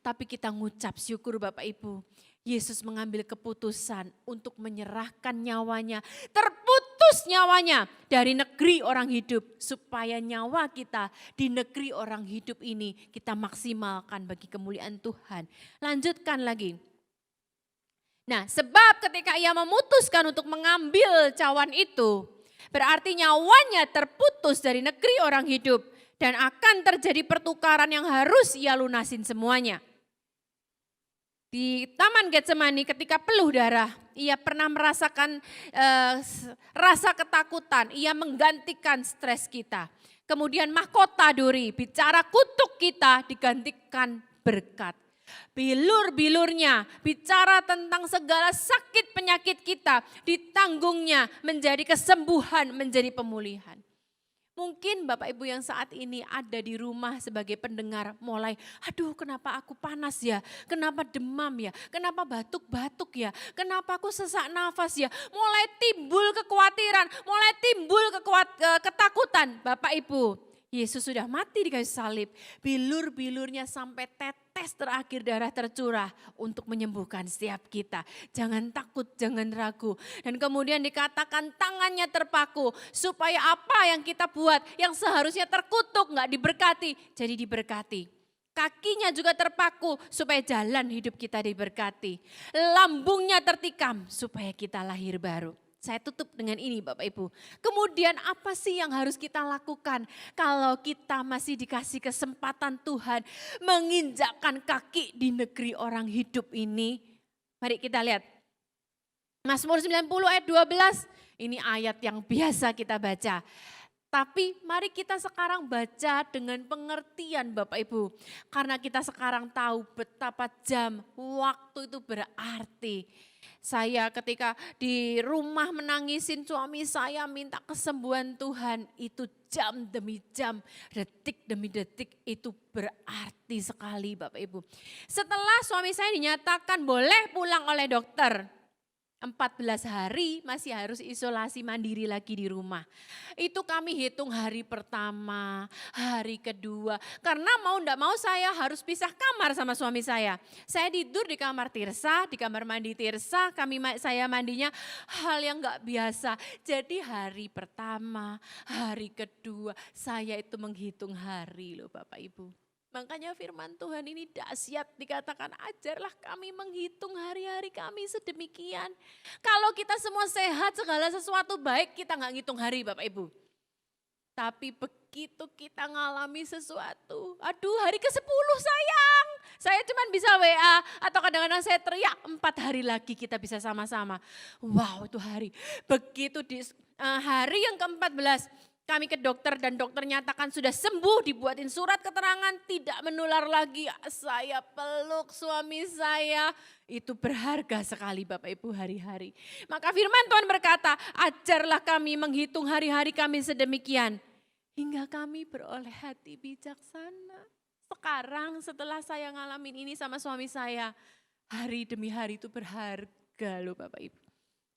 S4: Tapi kita ngucap syukur Bapak Ibu. Yesus mengambil keputusan untuk menyerahkan nyawanya. Terputus nyawanya dari negeri orang hidup. Supaya nyawa kita di negeri orang hidup ini kita maksimalkan bagi kemuliaan Tuhan. Lanjutkan lagi. Nah, sebab ketika ia memutuskan untuk mengambil cawan itu, berarti nyawanya terputus dari negeri orang hidup dan akan terjadi pertukaran yang harus ia lunasin semuanya. Di Taman Getsemani ketika peluh darah, ia pernah merasakan rasa ketakutan, ia menggantikan stres kita. Kemudian mahkota duri, bicara kutuk kita digantikan berkat. Bilur-bilurnya bicara tentang segala sakit penyakit kita, ditanggungnya menjadi kesembuhan, menjadi pemulihan. Mungkin Bapak Ibu yang saat ini ada di rumah sebagai pendengar mulai, aduh kenapa aku panas ya, kenapa demam ya, kenapa batuk-batuk ya, kenapa aku sesak nafas ya. Mulai timbul kekhawatiran, mulai timbul ketakutan. Bapak Ibu, Yesus sudah mati di kayu salib, bilur-bilurnya sampai tetes terakhir darah tercurah untuk menyembuhkan setiap kita. Jangan takut, jangan ragu. Dan kemudian dikatakan tangannya terpaku supaya apa yang kita buat yang seharusnya terkutuk nggak diberkati, jadi diberkati. Kakinya juga terpaku supaya jalan hidup kita diberkati. Lambungnya tertikam supaya kita lahir baru. Saya tutup dengan ini Bapak Ibu. Kemudian apa sih yang harus kita lakukan kalau kita masih dikasih kesempatan Tuhan menginjakkan kaki di negeri orang hidup ini? Mari kita lihat. Mazmur 90 ayat 12, ini ayat yang biasa kita baca. Tapi mari kita sekarang baca dengan pengertian Bapak Ibu. Karena kita sekarang tahu betapa jam, waktu itu berarti. Saya ketika di rumah menangisin suami saya minta kesembuhan Tuhan. Itu jam demi jam, detik demi detik itu berarti sekali Bapak Ibu. Setelah suami saya dinyatakan boleh pulang oleh dokter. 14 hari masih harus isolasi mandiri lagi di rumah. Itu kami hitung hari pertama, hari kedua. Karena mau enggak mau saya harus pisah kamar sama suami saya. Saya tidur di kamar Tirsa, di kamar mandi Tirsa, saya mandinya hal yang enggak biasa. Jadi hari pertama, hari kedua, saya itu menghitung hari loh Bapak Ibu. Makanya firman Tuhan ini dahsyat, dikatakan ajarlah kami menghitung hari-hari kami sedemikian. Kalau kita semua sehat, segala sesuatu baik, kita nggak ngitung hari Bapak Ibu. Tapi begitu kita ngalami sesuatu, aduh hari ke-10 sayang, saya cuma bisa WA atau kadang-kadang saya teriak 4 hari lagi kita bisa sama-sama. Wow itu hari, begitu di hari yang ke-14, kami ke dokter dan dokter nyatakan sudah sembuh, dibuatin surat keterangan tidak menular lagi. Saya peluk suami saya, itu berharga sekali Bapak Ibu hari-hari. Maka firman Tuhan berkata, ajarlah kami menghitung hari-hari kami sedemikian. Hingga kami beroleh hati bijaksana. Sekarang setelah saya ngalamin ini sama suami saya, hari demi hari itu berharga loh Bapak Ibu.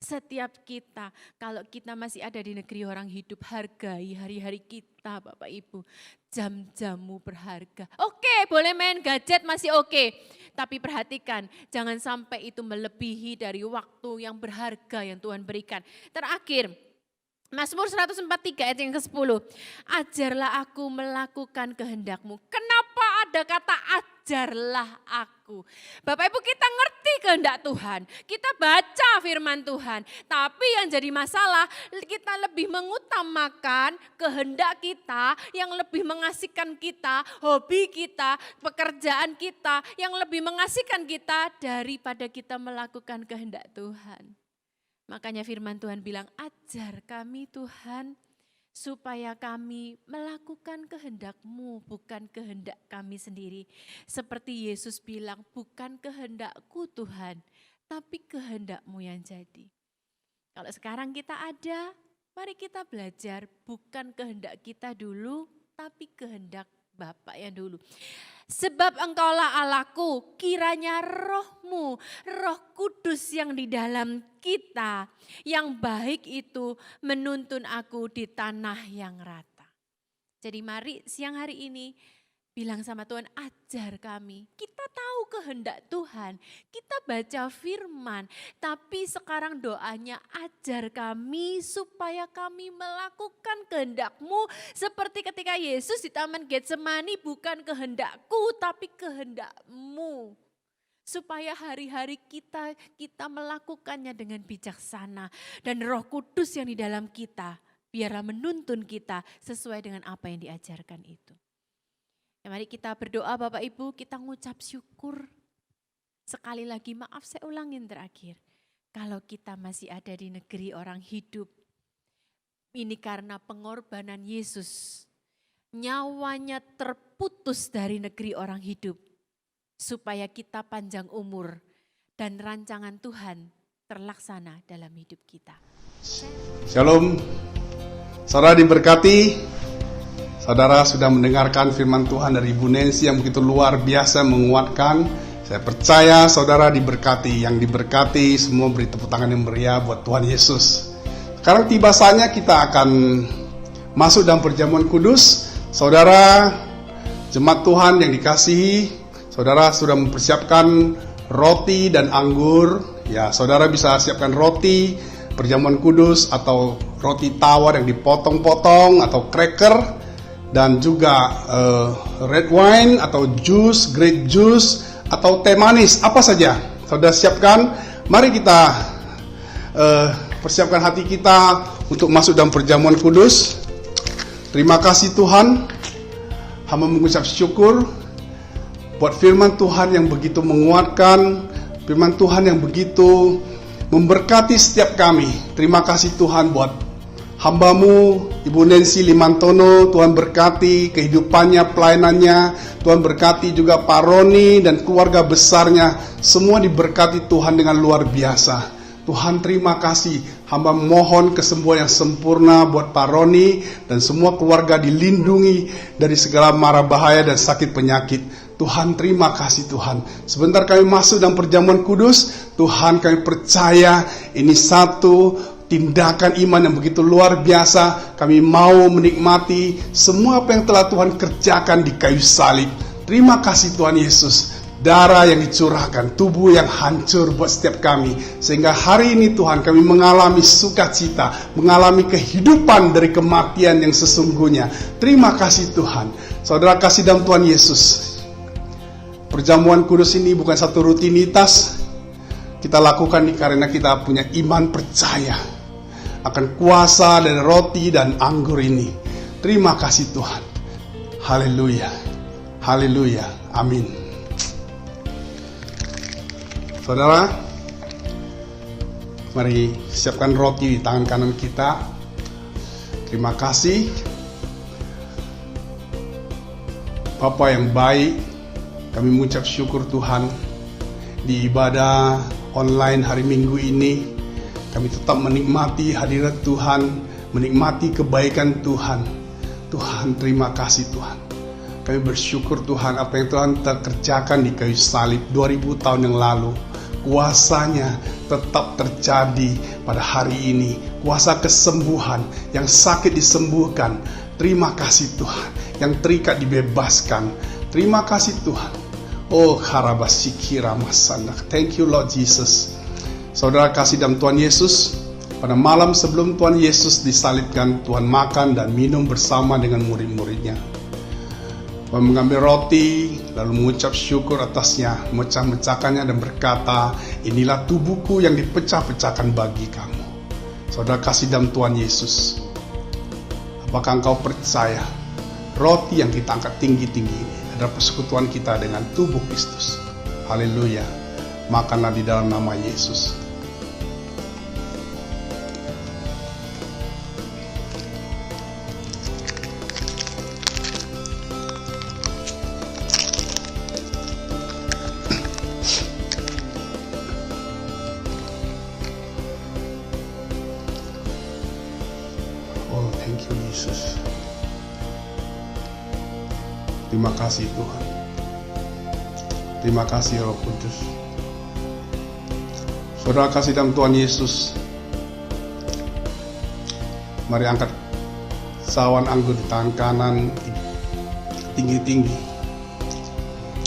S4: Setiap kita, kalau kita masih ada di negeri orang hidup, hargai hari-hari kita Bapak Ibu. Jam-jammu berharga. Oke, boleh main gadget masih oke. Tapi perhatikan, jangan sampai itu melebihi dari waktu yang berharga yang Tuhan berikan. Terakhir, Mazmur 143 ayat yang ke-10. Ajarlah aku melakukan kehendak-Mu. Kenapa ada kata ajarlah aku? Bapak Ibu kita ngerti kehendak Tuhan. Kita baca firman Tuhan. Tapi yang jadi masalah kita lebih mengutamakan kehendak kita yang lebih mengasihkan kita, hobi kita, pekerjaan kita yang lebih mengasihkan kita daripada kita melakukan kehendak Tuhan. Makanya firman Tuhan bilang, ajar kami Tuhan supaya kami melakukan kehendak-Mu, bukan kehendak kami sendiri. Seperti Yesus bilang, bukan kehendak-Ku Tuhan, tapi kehendak-Mu yang jadi. Kalau sekarang kita ada, mari kita belajar bukan kehendak kita dulu, tapi kehendak Bapa yang dulu. Sebab Engkaulah Allahku, kiranya Roh-Mu, Roh Kudus yang di dalam kita, yang baik itu menuntun aku di tanah yang rata. Jadi mari siang hari ini bilang sama Tuhan, ajar kami. Kita tahu kehendak Tuhan, kita baca firman, tapi sekarang doanya ajar kami supaya kami melakukan kehendak-Mu. Seperti ketika Yesus di Taman Getsemani, bukan kehendak-Ku tapi kehendak-Mu. Supaya hari-hari kita melakukannya dengan bijaksana. Dan Roh Kudus yang di dalam kita, biarlah menuntun kita sesuai dengan apa yang diajarkan itu. Ya, mari kita berdoa Bapak Ibu, kita ngucap syukur. Sekali lagi maaf saya ulangin terakhir. Kalau kita masih ada di negeri orang hidup, ini karena pengorbanan Yesus. Nyawanya terputus dari negeri orang hidup. Supaya kita panjang umur dan rancangan Tuhan terlaksana dalam hidup kita.
S1: Shalom, saudara diberkati. Saudara sudah mendengarkan firman Tuhan dari Ibu Nancy yang begitu luar biasa menguatkan. Saya percaya saudara diberkati. Yang diberkati semua beri tepuk tangan yang meriah buat Tuhan Yesus. Sekarang tiba saatnya kita akan masuk dalam perjamuan kudus. Saudara, jemaat Tuhan yang dikasihi, saudara sudah mempersiapkan roti dan anggur. Ya, saudara bisa siapkan roti, perjamuan kudus, atau roti tawar yang dipotong-potong, atau cracker. Dan juga red wine atau jus, grape juice atau teh manis, apa saja. Saudara siapkan, mari kita persiapkan hati kita untuk masuk dalam perjamuan kudus. Terima kasih Tuhan, hamba mengucap syukur buat firman Tuhan yang begitu menguatkan, firman Tuhan yang begitu memberkati setiap kami. Terima kasih Tuhan buat hamba-Mu, Ibu Nancy Limantono. Tuhan berkati kehidupannya, pelayanannya. Tuhan berkati juga Pak Roni dan keluarga besarnya. Semua diberkati Tuhan dengan luar biasa. Tuhan terima kasih. Hamba mohon kesembuhan yang sempurna buat Pak Roni dan semua keluarga dilindungi dari segala mara bahaya dan sakit penyakit. Tuhan terima kasih Tuhan. Sebentar kami masuk dalam perjamuan kudus. Tuhan kami percaya ini satu tindakan iman yang begitu luar biasa. Kami mau menikmati semua apa yang telah Tuhan kerjakan di kayu salib. Terima kasih Tuhan Yesus. Darah yang dicurahkan, tubuh yang hancur buat setiap kami. Sehingga hari ini Tuhan kami mengalami sukacita, mengalami kehidupan dari kematian yang sesungguhnya. Terima kasih Tuhan. Saudara kasih dalam Tuhan Yesus, perjamuan kudus ini bukan satu rutinitas. Kita lakukan ini karena kita punya iman percaya akan kuasa dari roti dan anggur ini. Terima kasih Tuhan. Haleluya. Haleluya. Amin. Saudara, mari siapkan roti di tangan kanan kita. Terima kasih. Bapa yang baik, kami mengucap syukur Tuhan di ibadah online hari Minggu ini. Kami tetap menikmati hadirat Tuhan, menikmati kebaikan Tuhan. Tuhan terima kasih Tuhan. Kami bersyukur Tuhan apa yang Tuhan telah kerjakan di kayu salib 2000 tahun yang lalu. Kuasanya tetap terjadi pada hari ini. Kuasa kesembuhan, yang sakit disembuhkan. Terima kasih Tuhan. Yang terikat dibebaskan. Terima kasih Tuhan. Oh harabasikira masanda. Thank you Lord Jesus. Saudara kasih dalam Tuhan Yesus, pada malam sebelum Tuhan Yesus disalibkan, Tuhan makan dan minum bersama dengan murid-muridnya. Tuhan mengambil roti, lalu mengucap syukur atasnya, memecah-mecahkannya dan berkata, inilah tubuhku yang dipecah-pecahkan bagi kamu. Saudara kasih dalam Tuhan Yesus, apakah engkau percaya roti yang kita angkat tinggi-tinggi ini adalah persekutuan kita dengan tubuh Kristus? Haleluya. Makanlah di dalam nama Yesus. Thank you Yesus. Terima kasih Tuhan. Terima kasih Roh Kudus. Saudara kasih dalam Tuhan Yesus, mari angkat sawan anggur di tangan kanan tinggi-tinggi.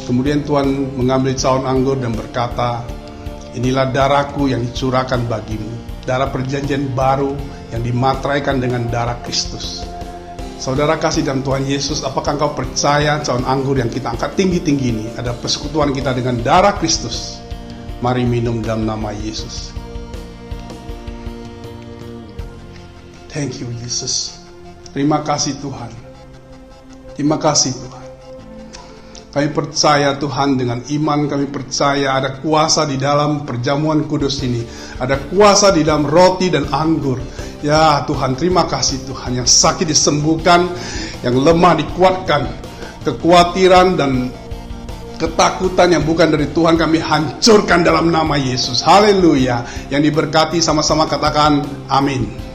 S1: Kemudian Tuhan mengambil sawan anggur dan berkata, inilah darahku yang dicurahkan bagimu, darah perjanjian baru yang dimateraikan dengan darah Kristus. Saudara kasih dalam Tuhan Yesus, apakah engkau percaya sawan anggur yang kita angkat tinggi-tinggi ini ada persekutuan kita dengan darah Kristus? Mari minum dalam nama Yesus. Thank you Yesus. Terima kasih Tuhan. Terima kasih Tuhan. Kami percaya Tuhan, dengan iman kami percaya ada kuasa di dalam perjamuan kudus ini. Ada kuasa di dalam roti dan anggur. Ya Tuhan, terima kasih Tuhan. Yang sakit disembuhkan, yang lemah dikuatkan, kekhawatiran dan ketakutan yang bukan dari Tuhan kami hancurkan dalam nama Yesus. Haleluya. Yang diberkati sama-sama katakan amin.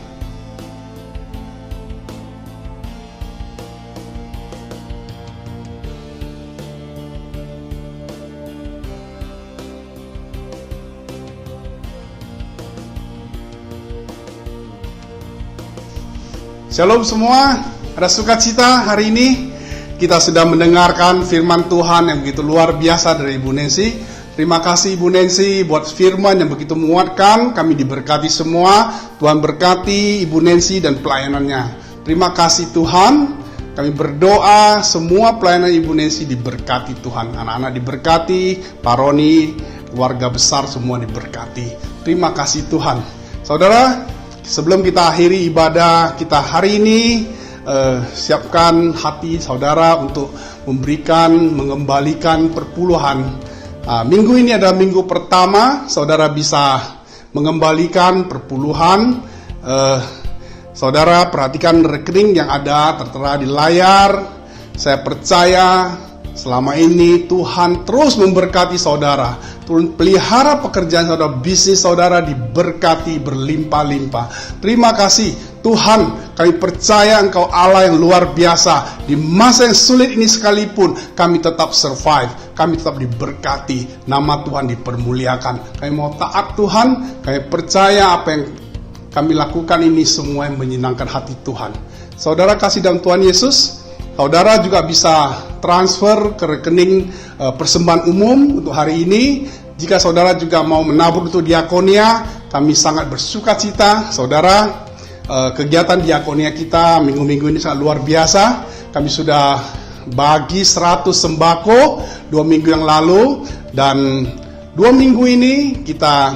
S1: Shalom semua, ada sukacita hari ini. Kita sudah mendengarkan firman Tuhan yang begitu luar biasa dari Ibu Nancy. Terima kasih Ibu Nancy buat firman yang begitu menguatkan. Kami diberkati semua. Tuhan berkati Ibu Nancy dan pelayanannya. Terima kasih Tuhan. Kami berdoa semua pelayanan Ibu Nancy diberkati Tuhan. Anak-anak diberkati, Pak Roni, keluarga besar semua diberkati. Terima kasih Tuhan. Saudara, sebelum kita akhiri ibadah kita hari ini, siapkan hati saudara untuk mengembalikan perpuluhan. Minggu ini adalah minggu pertama saudara bisa mengembalikan perpuluhan. Saudara perhatikan rekening yang ada tertera di layar. Saya percaya selama ini Tuhan terus memberkati saudara. Tuhan pelihara pekerjaan saudara, bisnis saudara diberkati berlimpah-limpah. Terima kasih Tuhan, kami percaya Engkau Allah yang luar biasa. Di masa yang sulit ini sekalipun kami tetap survive, kami tetap diberkati, nama Tuhan dipermuliakan. Kami mau taat Tuhan, kami percaya apa yang kami lakukan ini semua yang menyenangkan hati Tuhan. Saudara kasih dalam Tuhan Yesus, saudara juga bisa transfer ke rekening persembahan umum untuk hari ini. Jika saudara juga mau menabur untuk diakonia, kami sangat bersuka cita. Saudara, kegiatan diakonia kita minggu-minggu ini sangat luar biasa. Kami sudah bagi 100 sembako 2 minggu yang lalu, dan 2 minggu ini kita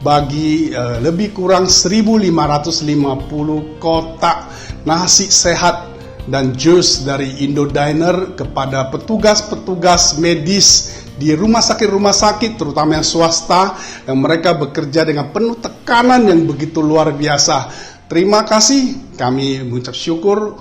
S1: bagi lebih kurang 1.550 kotak nasi sehat dan jus dari Indodiner kepada petugas-petugas medis di rumah sakit, terutama yang swasta, yang mereka bekerja dengan penuh tekanan yang begitu luar biasa. Terima kasih, kami mengucap syukur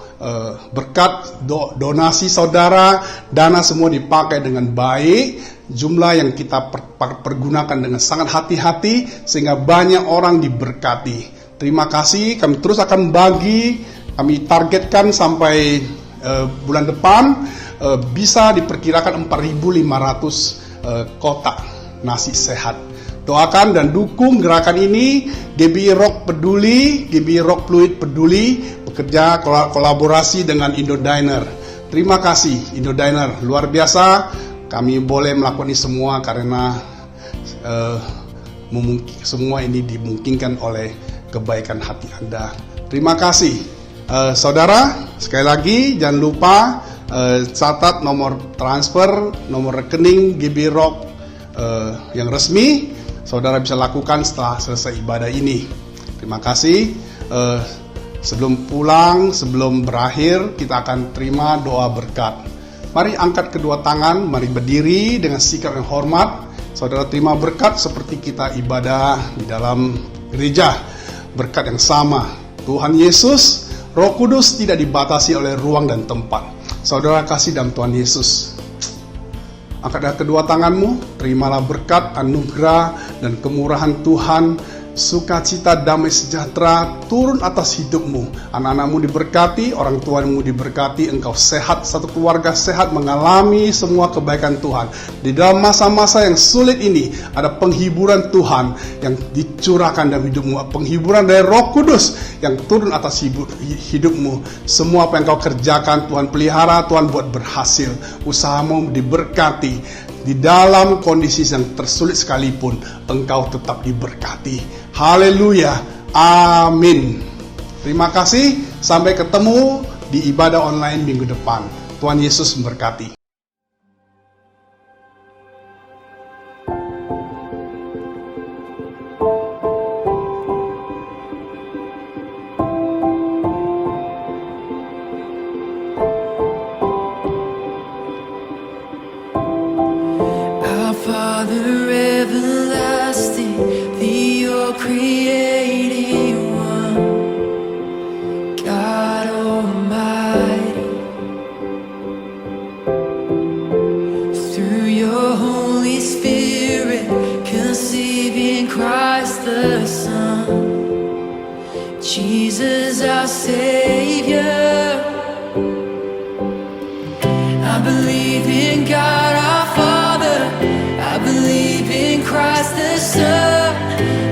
S1: berkat donasi saudara, dana semua dipakai dengan baik, jumlah yang kita pergunakan dengan sangat hati-hati sehingga banyak orang diberkati. Terima kasih, kami terus akan bagi. Kami targetkan sampai bulan depan bisa diperkirakan 4.500 kotak nasi sehat. Doakan dan dukung gerakan ini. GBI Rock peduli, GBI Rock Fluid peduli, bekerja kolaborasi dengan Indodiner. Terima kasih Indodiner, luar biasa. Kami boleh melakukan ini semua karena semua ini dimungkinkan oleh kebaikan hati Anda. Terima kasih. Saudara, sekali lagi jangan lupa catat nomor transfer, nomor rekening GBI Rock yang resmi. Saudara bisa lakukan setelah selesai ibadah ini. Terima kasih. Sebelum pulang, sebelum berakhir, kita akan terima doa berkat. Mari angkat kedua tangan, mari berdiri dengan sikap yang hormat. Saudara terima berkat seperti kita ibadah di dalam gereja. Berkat yang sama. Tuhan Yesus, Roh Kudus tidak dibatasi oleh ruang dan tempat. Saudara kasih dalam Tuhan Yesus. Angkatlah kedua tanganmu, terimalah berkat, anugerah, dan kemurahan Tuhan sukacita, damai sejahtera turun atas hidupmu. Anak-anakmu diberkati, orang tuamu diberkati, engkau sehat, satu keluarga sehat, mengalami semua kebaikan Tuhan. Di dalam masa-masa yang sulit ini, ada penghiburan Tuhan yang dicurahkan dalam hidupmu, penghiburan dari Roh Kudus yang turun atas hidupmu. Semua apa yang kau kerjakan, Tuhan pelihara, Tuhan buat berhasil. Usahamu diberkati. Di dalam kondisi yang tersulit sekalipun, engkau tetap diberkati. Haleluya. Amin. Terima kasih. Sampai ketemu di ibadah online minggu depan. Tuhan Yesus memberkati.
S5: Father everlasting, the all-creating one, God Almighty, through your Holy Spirit, conceiving Christ the Son, Jesus our Savior. I believe in God our Father, I believe in Christ the Son,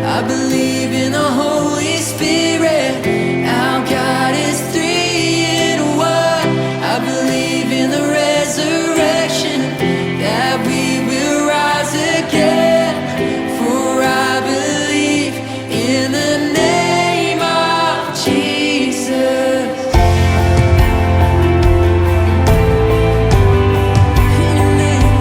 S5: I believe in the Holy Spirit, our God is three in one. I believe in the resurrection, that we will rise again, for I believe in the name of Jesus. In the name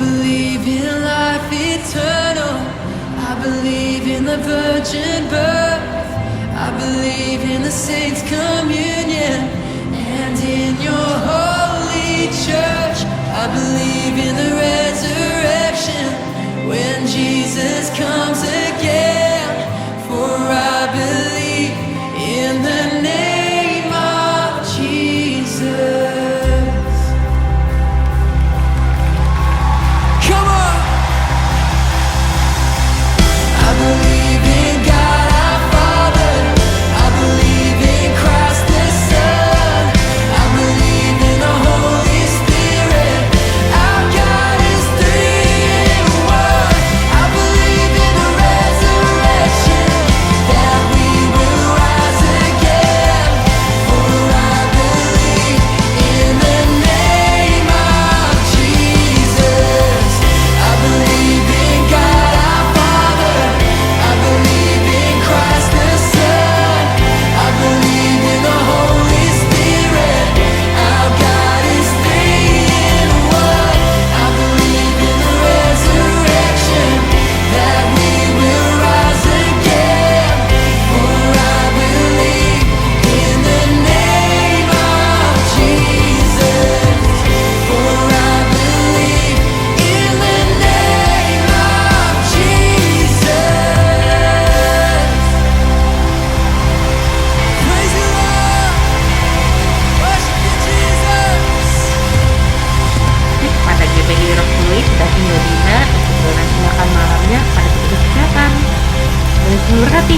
S5: believe in life eternal. I believe in the virgin birth. I believe in the saints' communion and in your holy church. I believe in the resurrection when Jesus comes again. For I believe in the name of Jesus. Come on! I believe in God our Father. I believe in Christ the Son. I believe in the Holy Spirit. Our God is three in one. I believe in the resurrection, that we will rise again. For I believe in the name of Jesus. I believe in God our Father. I believe in Christ the Son. I believe in the Holy Spirit. Our God is three in one. I believe in the resurrection, that we will rise again. For I believe in the name of Jesus. For I believe in the name of Jesus. Praise you, Lord. Worship you, Jesus.
S6: Pada GPI Rock Fluid dan Indodina untuk donasi makan malamnya pada petugas kesehatan. Dari seluruh hati,